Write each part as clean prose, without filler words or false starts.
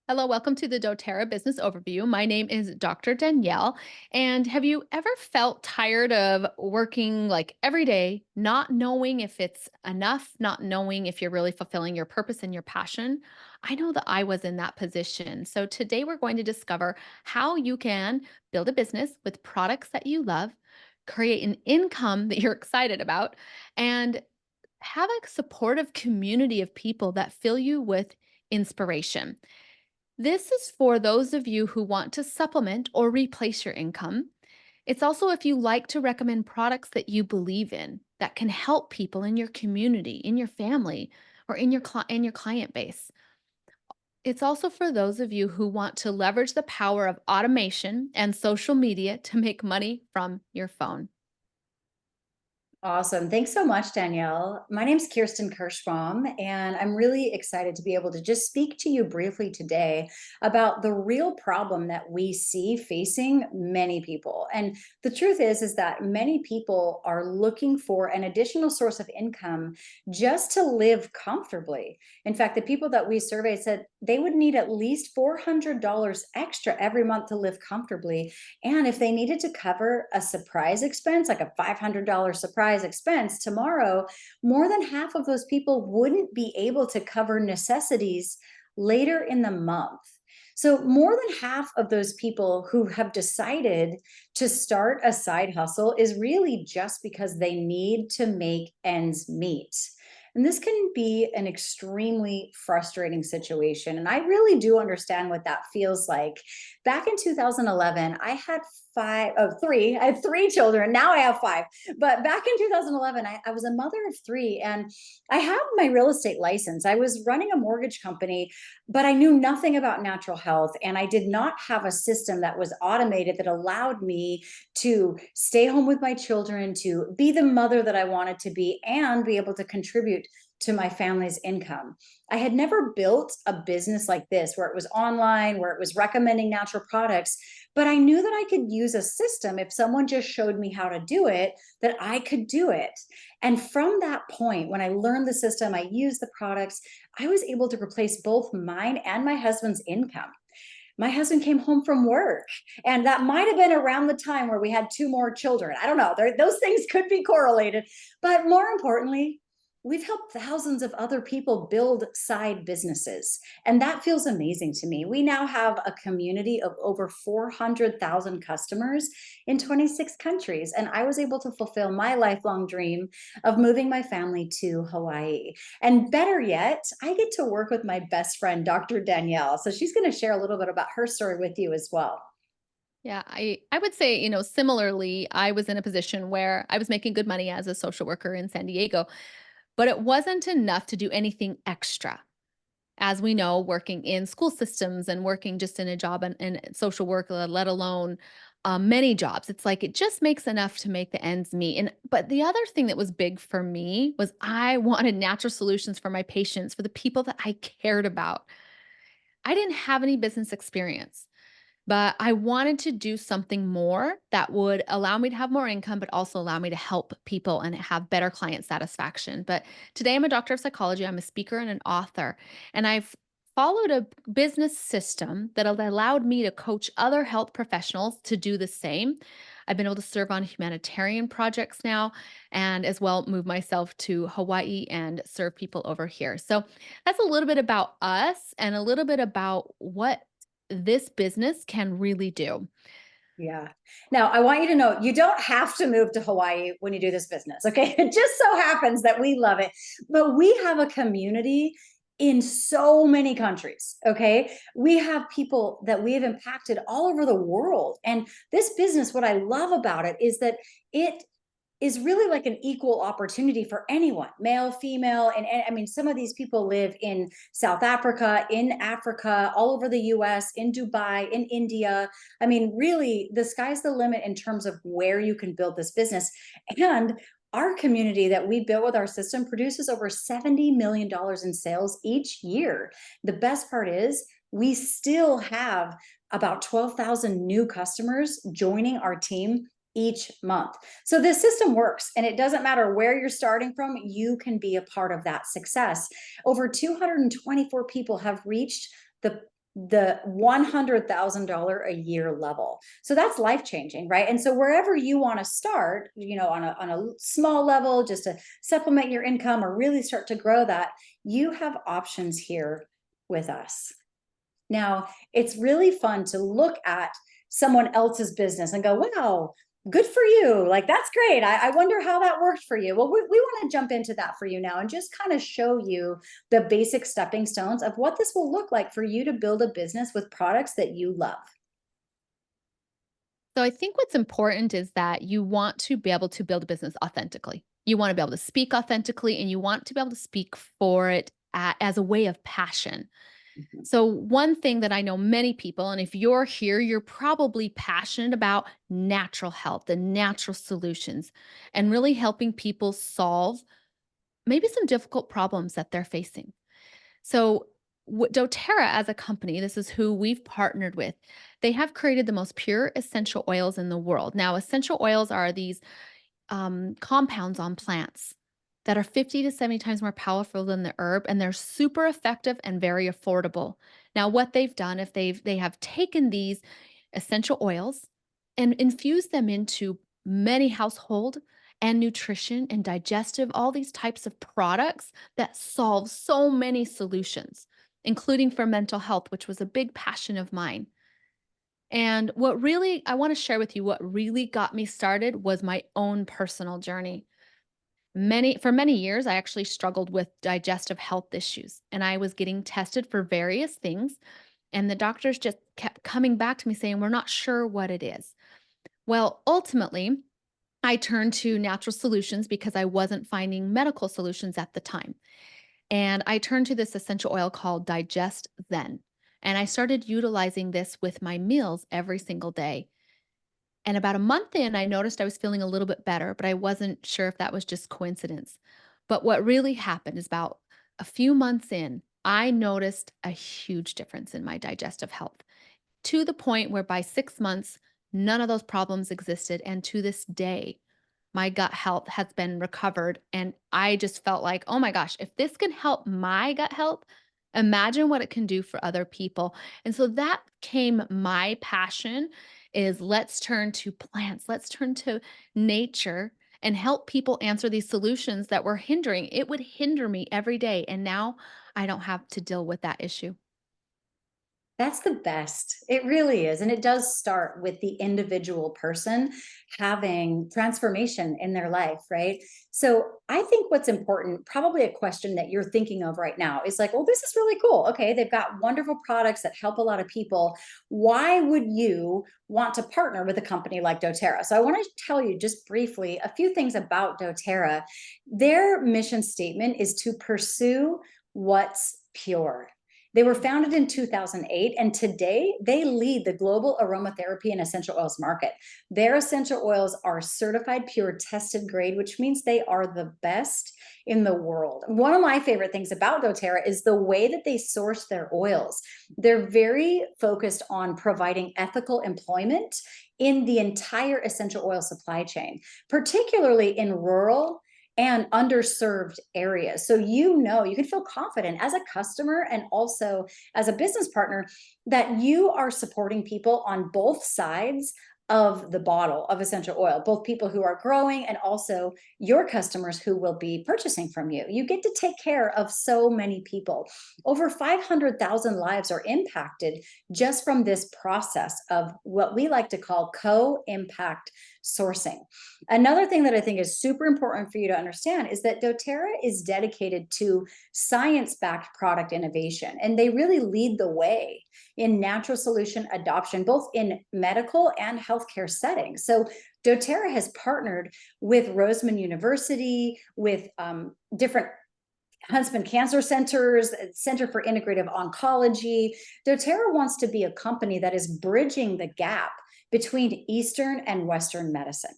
Hello, welcome to the doTERRA Business Overview. My name is Dr. Danielle. And have you ever felt tired of working like every day, not knowing if it's enough, not knowing if you're really fulfilling your purpose and your passion? I know that I was in that position. So today we're going to discover how you can build a business with products that you love, create an income that you're excited about, and have a supportive community of people that fill you with inspiration. This is for those of you who want to supplement or replace your income. It's also if you like to recommend products that you believe in that can help people in your community, in your family, or in your client base. It's also for those of you who want to leverage the power of automation and social media to make money from your phone. Awesome. Thanks so much, Danielle. My name's Kirsten Kirschbaum, and I'm really excited to be able to just speak to you briefly today about the real problem that we see facing many people. And the truth is that many people are looking for an additional source of income just to live comfortably. In fact, the people that we surveyed said they would need at least $400 extra every month to live comfortably. And if they needed to cover a surprise expense, like a $500 surprise expense tomorrow, more than half of those people wouldn't be able to cover necessities later in the month. So, more than half of those people who have decided to start a side hustle is really just because they need to make ends meet. And this can be an extremely frustrating situation. And I really do understand what that feels like. Back in 2011, I had three. I had three children. Now I have five. But back in 2011, I was a mother of three, and I have my real estate license. I was running a mortgage company, but I knew nothing about natural health. And I did not have a system that was automated that allowed me to stay home with my children, to be the mother that I wanted to be, and be able to contribute to my family's income. I had never built a business like this where it was online, where it was recommending natural products, but I knew that I could use a system if someone just showed me how to do it, that I could do it. And from that point, when I learned the system, I used the products, I was able to replace both mine and my husband's income. My husband came home from work, and that might have been around the time where we had two more children. I don't know. Those things could be correlated. But more importantly, we've helped thousands of other people build side businesses. And that feels amazing to me. We now have a community of over 400,000 customers in 26 countries. And I was able to fulfill my lifelong dream of moving my family to Hawaii. And better yet, I get to work with my best friend, Dr. Danielle. So she's going to share a little bit about her story with you as well. Yeah, I would say, similarly, I was in a position where I was making good money as a social worker in San Diego, but it wasn't enough to do anything extra. As we know, working in school systems and working just in a job in social work, let alone many jobs, it's like it just makes enough to make the ends meet. And but the other thing that was big for me was I wanted natural solutions for my patients, for the people that I cared about. I didn't have any business experience. But I wanted to do something more that would allow me to have more income, but also allow me to help people and have better client satisfaction. But today I'm a doctor of psychology, I'm a speaker and an author, and I've followed a business system that allowed me to coach other health professionals to do the same. I've been able to serve on humanitarian projects now and as well move myself to Hawaii and serve people over here. So that's a little bit about us and a little bit about what this business can really do. Yeah. Now, I want you to know you don't have to move to Hawaii when you do this business. Okay. It just so happens that we love it. But we have a community in so many countries. Okay. We have people that we have impacted all over the world. And this business, what I love about it is that it is really like an equal opportunity for anyone, male, female. And I mean, some of these people live in South Africa, in Africa, all over the US, in Dubai, in India. I mean, really, the sky's the limit in terms of where you can build this business. And our community that we built with our system produces over $70 million in sales each year. The best part is we still have about 12,000 new customers joining our team each month. So this system works, and it doesn't matter where you're starting from, you can be a part of that success. Over 224 people have reached the the $100,000 a year level. So that's life changing, right? And so wherever you want to start, on a small level, just to supplement your income or really start to grow that, you have options here with us. Now, it's really fun to look at someone else's business and go, wow, good for you. Like, that's great. I wonder how that worked for you. Well, we want to jump into that for you now and just kind of show you the basic stepping stones of what this will look like for you to build a business with products that you love. So I think what's important is that you want to be able to build a business authentically. You want to be able to speak authentically and you want to be able to speak for it as a way of passion. Mhm. So, one thing that I know many people, and if you're here, you're probably passionate about natural health and natural solutions and really helping people solve maybe some difficult problems that they're facing. So, doTERRA as a company, this is who we've partnered with. They have created the most pure essential oils in the world. Now, essential oils are these compounds on plants that are 50 to 70 times more powerful than the herb, and they're super effective and very affordable. Now, what they've done, if they have taken these essential oils and infused them into many household and nutrition and digestive, all these types of products that solve so many solutions, including for mental health, which was a big passion of mine. And what really, I want to share with you what really got me started was my own personal journey. For many years, I actually struggled with digestive health issues and I was getting tested for various things. And the doctors just kept coming back to me saying, we're not sure what it is. Well, ultimately, I turned to natural solutions because I wasn't finding medical solutions at the time. And I turned to this essential oil called Digest Zen. And I started utilizing this with my meals every single day. And about a month in, I noticed I was feeling a little bit better, but I wasn't sure if that was just coincidence. But what really happened is about a few months in, I noticed a huge difference in my digestive health to the point where by 6 months, none of those problems existed. And to this day, my gut health has been recovered. And I just felt like, oh my gosh, if this can help my gut health, imagine what it can do for other people. And so that came my passion is let's turn to plants, let's turn to nature and help people answer these solutions that were hindering. It would hinder me every day. And now I don't have to deal with that issue. That's the best. It really is. And it does start with the individual person having transformation in their life, right? So I think what's important, probably a question that you're thinking of right now is like, well, this is really cool. Okay, they've got wonderful products that help a lot of people. Why would you want to partner with a company like doTERRA? So I want to tell you just briefly a few things about doTERRA. Their mission statement is to pursue what's pure. They were founded in 2008, and today they lead the global aromatherapy and essential oils market. Their essential oils are certified pure tested grade, which means they are the best in the world. One of my favorite things about doTERRA is the way that they source their oils. They're very focused on providing ethical employment in the entire essential oil supply chain, particularly in rural and underserved areas. So, you can feel confident as a customer and also as a business partner that you are supporting people on both sides of the bottle of essential oil, both people who are growing and also your customers who will be purchasing from you. You get to take care of so many people. Over 500,000 lives are impacted just from this process of what we like to call co-impact sourcing. Another thing that I think is super important for you to understand is that doTERRA is dedicated to science-backed product innovation, and they really lead the way in natural solution adoption, both in medical and healthcare settings. So doTERRA has partnered with Roseman University, with different Huntsman Cancer Centers, Center for Integrative Oncology. doTERRA wants to be a company that is bridging the gap between Eastern and Western medicine.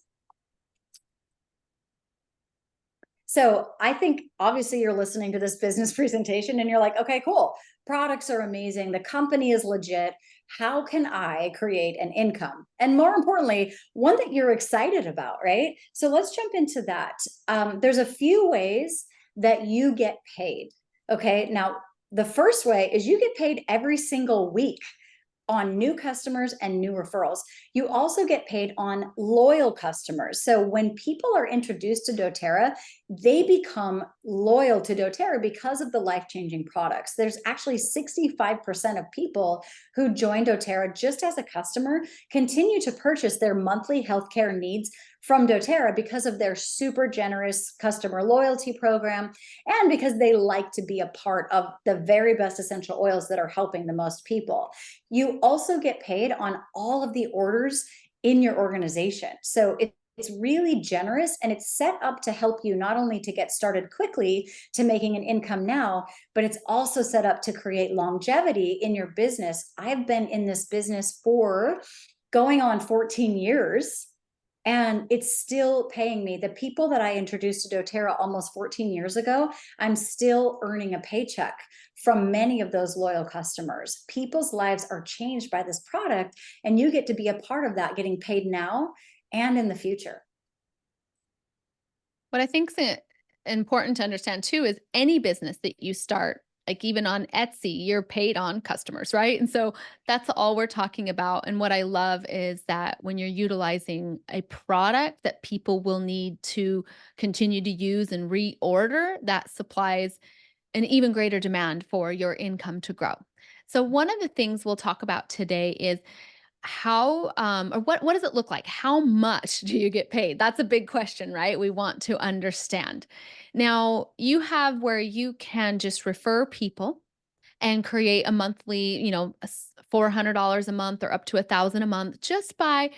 So I think obviously you're listening to this business presentation and you're like, okay, cool. Products are amazing. The company is legit. How can I create an income? And more importantly, one that you're excited about, right? So let's jump into that. There's a few ways that you get paid. Okay. Now, The first way is you get paid every single week on new customers and new referrals. You also get paid on loyal customers. So when people are introduced to doTERRA, they become loyal to doTERRA because of the life-changing products. There's actually 65% of people who join doTERRA just as a customer continue to purchase their monthly healthcare needs from doTERRA because of their super generous customer loyalty program and because they like to be a part of the very best essential oils that are helping the most people. You also get paid on all of the orders in your organization. So it's really generous, and it's set up to help you not only to get started quickly to making an income now, but it's also set up to create longevity in your business. I've been in this business for going on 14 years, and it's still paying me. The people that I introduced to doTERRA almost 14 years ago, I'm still earning a paycheck from many of those loyal customers. People's lives are changed by this product, and you get to be a part of that, getting paid now and in the future. What I think is important to understand too is any business that you start, like even on Etsy, you're paid on customers, right? And so that's all we're talking about. And what I love is that when you're utilizing a product that people will need to continue to use and reorder, that supplies an even greater demand for your income to grow. So one of the things we'll talk about today is how or what does it look like? How much do you get paid? That's a big question, right? We want to understand. Now, you have where you can just refer people and create a monthly, $400 a month or up to 1,000 a month just by,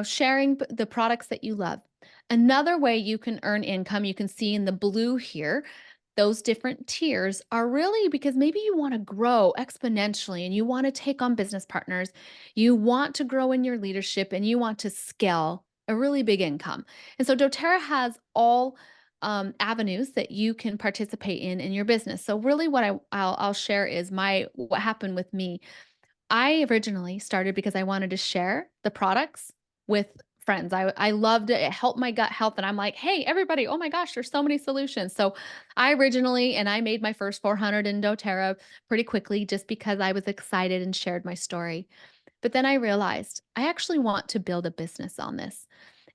sharing the products that you love. Another way you can earn income, you can see in the blue here, those different tiers are really because maybe you want to grow exponentially and you want to take on business partners, you want to grow in your leadership and you want to scale a really big income. And so doTERRA has all avenues that you can participate in your business. So really what I'll share is what happened with me. I originally started because I wanted to share the products with friends. I loved it. It helped my gut health and I'm like, "Hey, everybody, oh my gosh, there's so many solutions." So I made my first 400 in doTERRA pretty quickly just because I was excited and shared my story. But then I realized I actually want to build a business on this.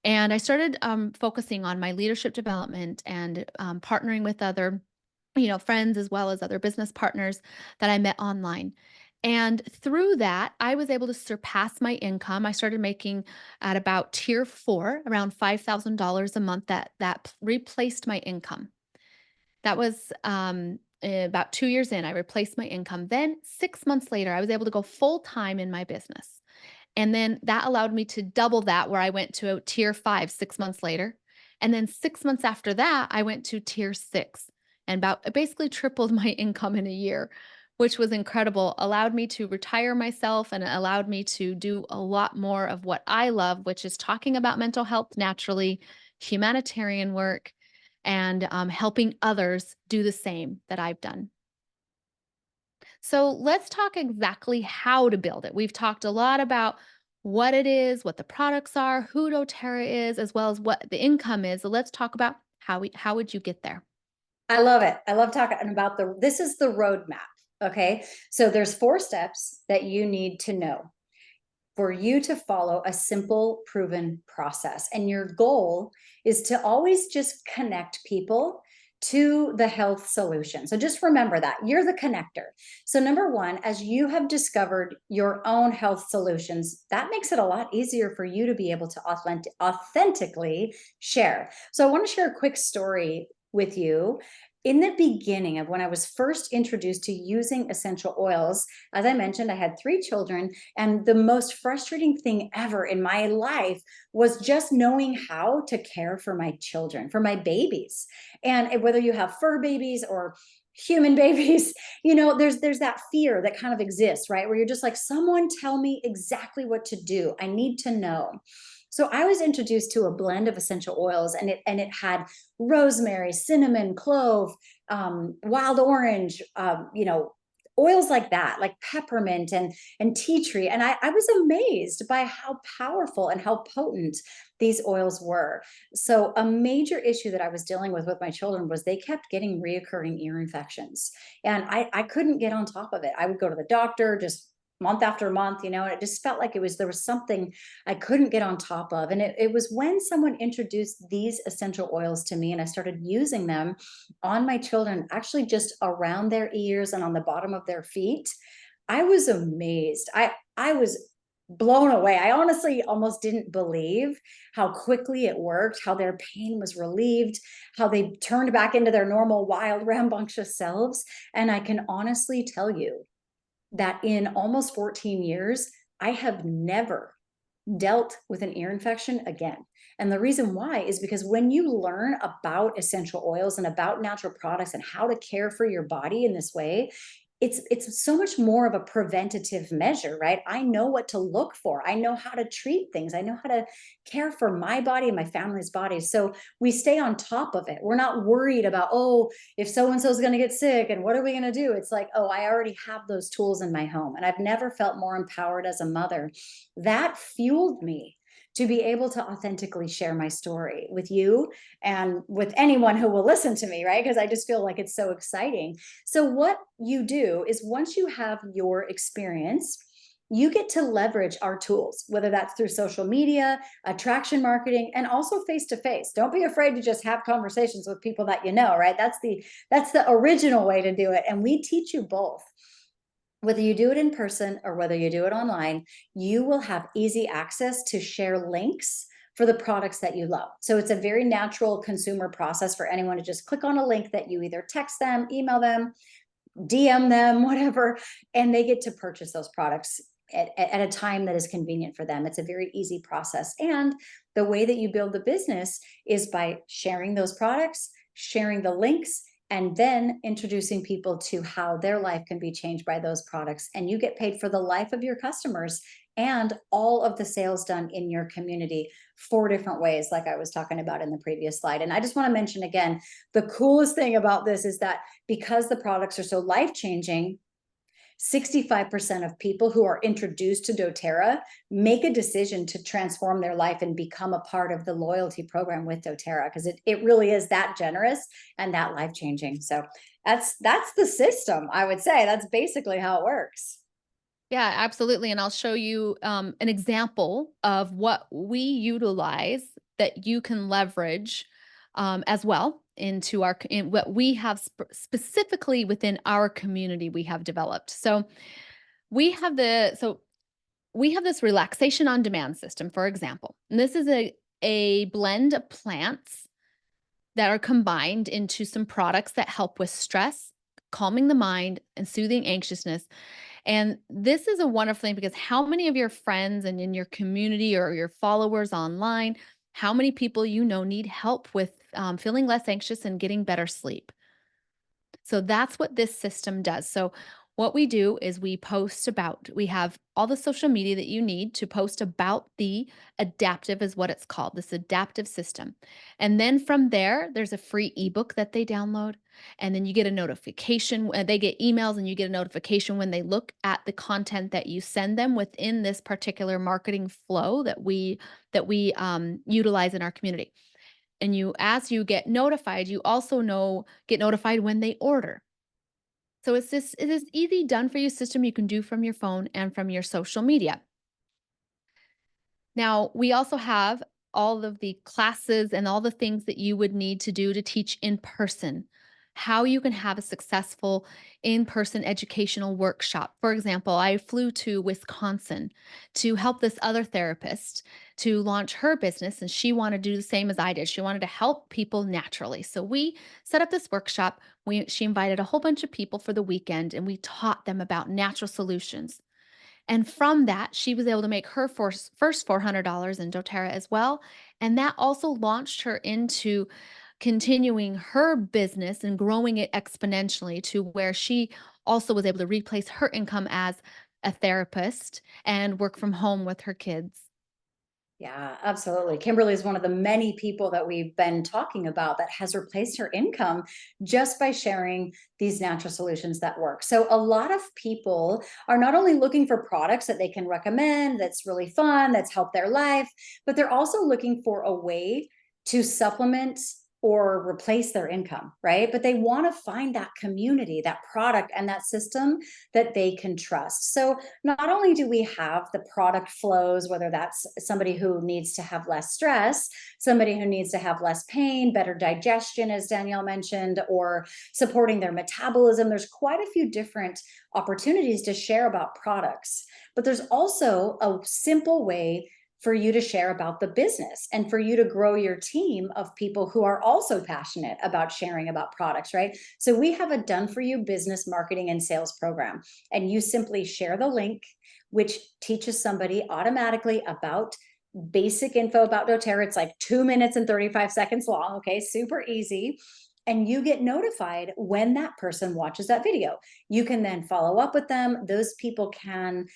And I started focusing on my leadership development and partnering with other, friends as well as other business partners that I met online. And through that, I was able to surpass my income. I started making at about tier 4, around $5,000 a month that replaced my income. That was about 2 years in, I replaced my income. Then 6 months later, I was able to go full time in my business. And then that allowed me to double that where I went to a tier 5 6 months later. And then 6 months after that, I went to tier 6 and about basically tripled my income in a year, which was incredible. Allowed me to retire myself and allowed me to do a lot more of what I love, which is talking about mental health naturally, humanitarian work, and helping others do the same that I've done. So let's talk exactly how to build it. We've talked a lot about what it is, what the products are, who doTERRA is, as well as what the income is. So let's talk about how would you get there? I love it. I love talking about this is the roadmap. Okay. So there's 4 steps that you need to know for you to follow a simple, proven process. And your goal is to always just connect people to the health solution. So just remember that you're the connector. So, number one, as you have discovered your own health solutions, that makes it a lot easier for you to be able to authentically share. So, I want to share a quick story with you. In the beginning of when I was first introduced to using essential oils, as I mentioned, I had 3 children, and the most frustrating thing ever in my life was just knowing how to care for my children, for my babies. And whether you have fur babies or human babies, there's that fear that kind of exists, right? Where you're just like, someone tell me exactly what to do. I need to know. So I was introduced to a blend of essential oils, and it had rosemary, cinnamon, clove, wild orange, oils like that, like peppermint and tea tree. And I was amazed by how powerful and how potent these oils were. So a major issue that I was dealing with my children was they kept getting reoccurring ear infections. And I couldn't get on top of it. I would go to the doctor just month after month, and it just felt like there was something I couldn't get on top of. And it was when someone introduced these essential oils to me and I started using them on my children, actually just around their ears and on the bottom of their feet. I was amazed. I was blown away. I honestly almost didn't believe how quickly it worked, how their pain was relieved, how they turned back into their normal wild rambunctious selves. And I can honestly tell you that in almost 14 years, I have never dealt with an ear infection again. And the reason why is because when you learn about essential oils and about natural products and how to care for your body in this way, it's so much more of a preventative measure, right? I know what to look for. I know how to treat things. I know how to care for my body and my family's body. So we stay on top of it. We're not worried about, oh, if so and so is going to get sick and what are we going to do? It's like, oh, I already have those tools in my home. And I've never felt more empowered as a mother. That fueled me to be able to authentically share my story with you and with anyone who will listen to me, right? Because I just feel like it's so exciting. So, what you do is once you have your experience, you get to leverage our tools, whether that's through social media, attraction marketing, and also face to face. Don't be afraid to just have conversations with people that you know, right? That's the original way to do it. And we teach you both. Whether you do it in person or whether you do it online, you will have easy access to share links for the products that you love. So it's a very natural consumer process for anyone to just click on a link that you either text them, email them, DM them, whatever, and they get to purchase those products at a time that is convenient for them. It's a very easy process. And the way that you build the business is by sharing those products, sharing the links, and then introducing people to how their life can be changed by those products. And you get paid for the life of your customers and all of the sales done in your community, 4 different ways, like I was talking about in the previous slide. And I just want to mention again, the coolest thing about this is that because the products are so life changing, 65% of people who are introduced to doTERRA make a decision to transform their life and become a part of the loyalty program with doTERRA, because it really is that generous and that life changing. So that's the system, I would say. That's basically how it works. Yeah, absolutely. And I'll show you an example of what we utilize that you can leverage as well into in what we have specifically within our community we have developed. So we have this relaxation on demand system, for example. And this is a blend of plants that are combined into some products that help with stress, calming the mind, and soothing anxiousness. And this is a wonderful thing because how many of your friends and in your community or your followers online, how many people you know need help with feeling less anxious and getting better sleep? So that's what this system does. So what we do is we have all the social media that you need to post about the adaptive is what it's called, this adaptive system. And then from there, there's a free ebook that they download. And then you get a notification, they get emails and you get a notification when they look at the content that you send them within this particular marketing flow that we utilize in our community. And as you get notified, you also get notified when they order. So it is easy done for you system you can do from your phone and from your social media. Now, we also have all of the classes and all the things that you would need to do to teach in person, how you can have a successful in person educational workshop. For example, I flew to Wisconsin to help this other therapist to launch her business, and she wanted to do the same as I did. She wanted to help people naturally. So we set up this workshop. She invited a whole bunch of people for the weekend, and we taught them about natural solutions. And from that, she was able to make her first $400 in doTERRA as well. And that also launched her into continuing her business and growing it exponentially to where she also was able to replace her income as a therapist and work from home with her kids. Yeah, absolutely. Kimberly is one of the many people that we've been talking about that has replaced her income just by sharing these natural solutions that work. So, a lot of people are not only looking for products that they can recommend that's really fun, that's helped their life, but they're also looking for a way to supplement or replace their income, right? But they want to find that community, that product, and that system that they can trust. So, not only do we have the product flows, whether that's somebody who needs to have less stress, somebody who needs to have less pain, better digestion, as Danielle mentioned, or supporting their metabolism, there's quite a few different opportunities to share about products. But there's also a simple way for you to share about the business and for you to grow your team of people who are also passionate about sharing about products, right? So we have a done for you business marketing and sales program, and you simply share the link, which teaches somebody automatically about basic info about doTERRA. It's like 2 minutes and 35 seconds long. Okay, super easy. And you get notified when that person watches that video. You can then follow up with them. Those people can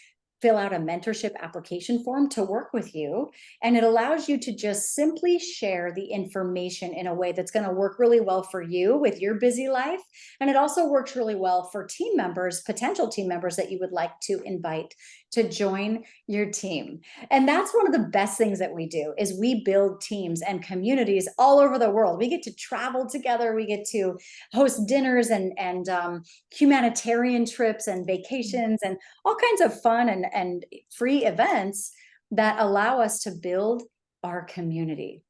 fill out a mentorship application form to work with you. And it allows you to just simply share the information in a way that's going to work really well for you with your busy life. And it also works really well for team members, potential team members that you would like to invite to join your team. And that's one of the best things that we do is we build teams and communities all over the world. We get to travel together. We get to host dinners and humanitarian trips and vacations and all kinds of fun and free events that allow us to build our community.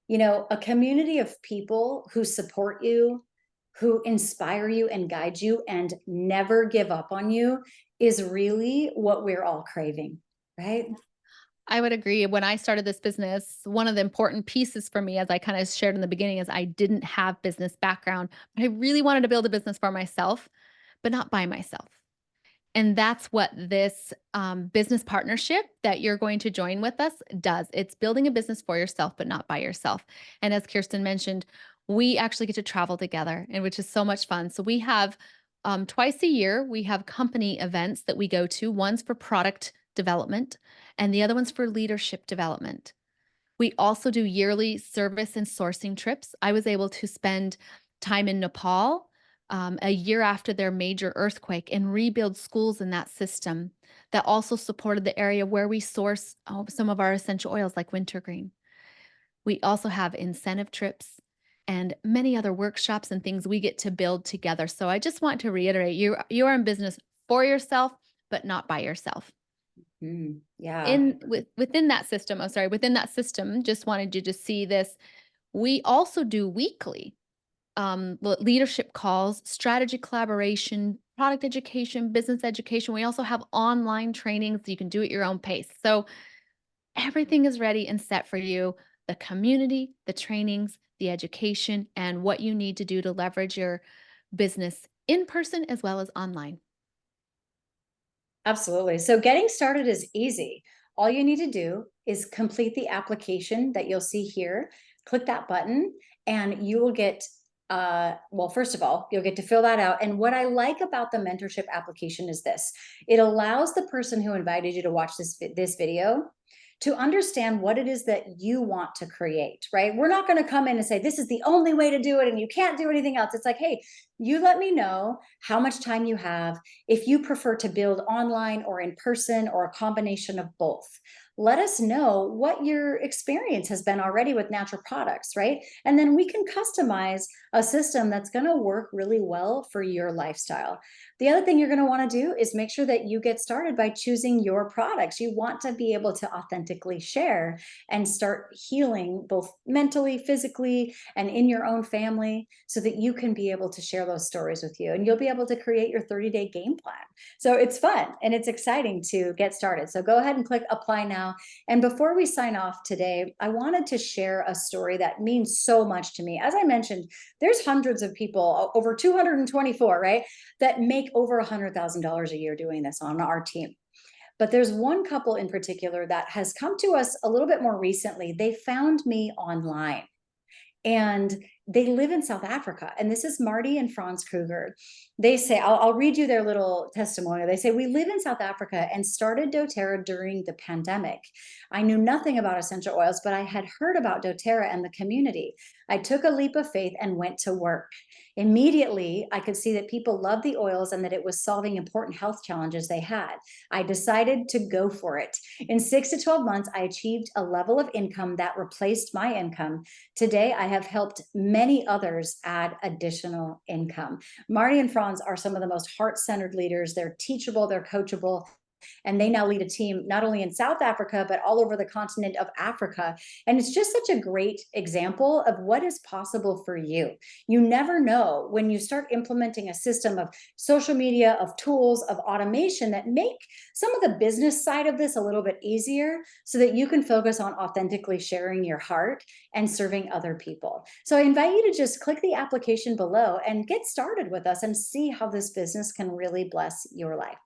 You know, a community of people who support you, who inspire you and guide you and never give up on you is really what we're all craving, right? I would agree. When I started this business, one of the important pieces for me, as I kind of shared in the beginning, is I didn't have business background. I really wanted to build a business for myself, but not by myself. And that's what this business partnership that you're going to join with us does. It's building a business for yourself, but not by yourself. And as Kirsten mentioned, we actually get to travel together, and which is so much fun. So we have twice a year, we have company events that we go to. One's for product development, and the other one's for leadership development. We also do yearly service and sourcing trips. I was able to spend time in Nepal a year after their major earthquake and rebuild schools in that system that also supported the area where we source some of our essential oils like wintergreen. We also have incentive trips and many other workshops and things we get to build together. So I just want to reiterate, you are in business for yourself, but not by yourself. Yeah, Within that system, oh sorry, within that system, just wanted you to see this. We also do weekly leadership calls, strategy collaboration, product education, business education. We also have online trainings you can do at your own pace. So everything is ready and set for you: the community, the trainings, the education, and what you need to do to leverage your business in person as well as online. absolutely. So getting started is easy. All you need to do is complete the application that you'll see here, click that button, and you will get well, first of all, you'll get to fill that out. And what I like about the mentorship application is this: it allows the person who invited you to watch this video to understand what it is that you want to create, right? We're not going to come in and say, this is the only way to do it and you can't do anything else. It's like, hey, you let me know how much time you have, if you prefer to build online or in person or a combination of both. Let us know what your experience has been already with natural products, right? And then we can customize a system that's going to work really well for your lifestyle. The other thing you're going to want to do is make sure that you get started by choosing your products. You want to be able to authentically share and start healing both mentally, physically, and in your own family so that you can be able to share those stories with you. And you'll be able to create your 30-day game plan. So it's fun and it's exciting to get started. So go ahead and click apply now. And before we sign off today, I wanted to share a story that means so much to me. As I mentioned, there's hundreds of people, over 224, right, that make over $100,000 a year doing this on our team. But there's one couple in particular that has come to us a little bit more recently. They found me online And they live in South Africa. And this is Marty and Franz Kruger. They say, I'll read you their little testimonial. They say, we live in South Africa and started doTERRA during the pandemic. I knew nothing about essential oils, but I had heard about doTERRA and the community. I took a leap of faith and went to work. Immediately, I could see that people loved the oils and that it was solving important health challenges they had. I decided to go for it. In 6 to 12 months, I achieved a level of income that replaced my income. Today, I have helped many others add additional income. Marty and Franz are some of the most heart-centered leaders. They're teachable, they're coachable, and they now lead a team not only in South Africa, but all over the continent of Africa. And it's just such a great example of what is possible for you. You never know when you start implementing a system of social media, of tools, of automation that make some of the business side of this a little bit easier so that you can focus on authentically sharing your heart and serving other people. So I invite you to just click the application below and get started with us and see how this business can really bless your life.